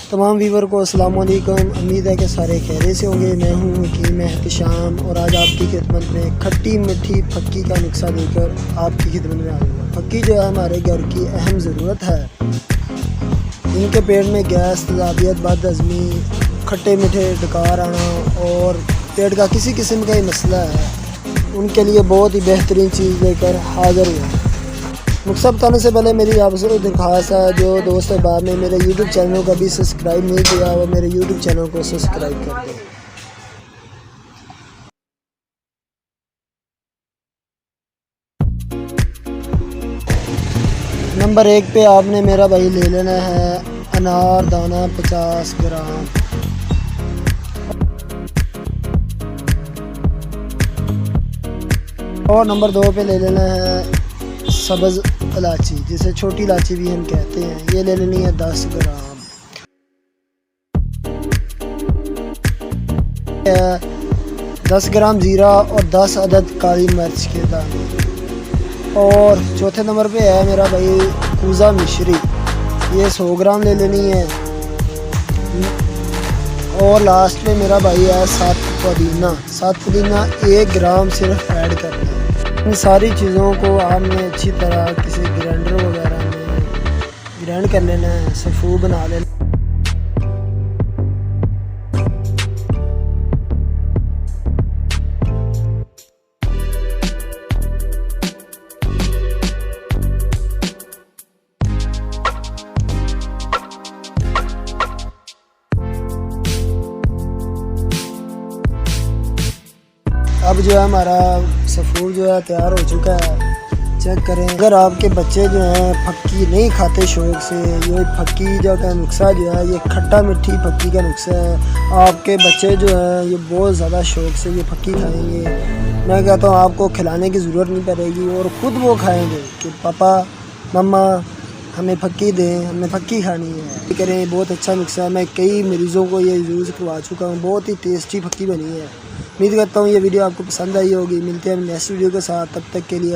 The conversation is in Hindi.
तमाम व्यूवर को अस्सलाम वालेकुम। उम्मीद है कि सारे खैरियत से होंगे। मैं हूँ हकीम एहतशाम और आज आपकी खिदमत में खट्टी मीठी फक्की का नुस्खा देकर आपकी खिदमत में आया हूँ। फक्की जो है हमारे घर की अहम ज़रूरत है। इनके पेट में गैस, तेज़ाबियत, बदहज़मी, खट्टे मीठे डकार आना और पेट का किसी किस्म का ही मसला है, उनके लिए बहुत ही बेहतरीन चीज़ लेकर हाज़िर हुआ। नुस्खा बताने से पहले मेरी आपसे दरख्वास्त है, जो दोस्त अहबाब ने मेरे YouTube चैनल को अभी सब्सक्राइब नहीं किया वो मेरे YouTube चैनल को सब्सक्राइब कर दें। नंबर 1 पे आपने मेरा भाई ले लेना है अनार दाना 50 ग्राम। और नंबर 2 पे ले लेना है सब्ज़ इलायची, जिसे छोटी इलायची भी हम कहते हैं, ये ले लेनी है 10 ग्राम। 10 ग्राम ज़ीरा और 10 अदद काली मिर्च के दाने। और चौथे नंबर पे है मेरा भाई कूज़ा मिश्री, ये 100 ग्राम ले लेनी है। और लास्ट में मेरा भाई है सात पुदीना 1 ग्राम सिर्फ ऐड करना है। इन सारी चीज़ों को आपने अच्छी तरह किसी ग्राइंडर वगैरह में ग्राइंड कर लेना है, सफ़ू बना लेना। अब जो है हमारा सफ़ूर जो है तैयार हो चुका है। चेक करें, अगर आपके बच्चे जो हैं फक्की नहीं खाते शौक़ से, ये फक्की जो का नुस्खा जो है ये खट्टा मीठी फक्की का नुस्खा है। आपके बच्चे जो हैं ये बहुत ज़्यादा शौक़ से ये फक्की खाएंगे। मैं कहता हूँ आपको खिलाने की ज़रूरत नहीं पड़ेगी और ख़ुद वो खाएंगे कि पापा मम्मा हमें फक्की दें, हमें फक्की खानी है। करें, बहुत अच्छा नुस्खा है। मैं कई मरीज़ों को ये यूज़ करवा चुका हूँ, बहुत ही टेस्टी फक्की बनी है। उम्मीद करता हूँ ये वीडियो आपको पसंद आई होगी। मिलते हैं नेक्स्ट वीडियो के साथ, तब तक के लिए।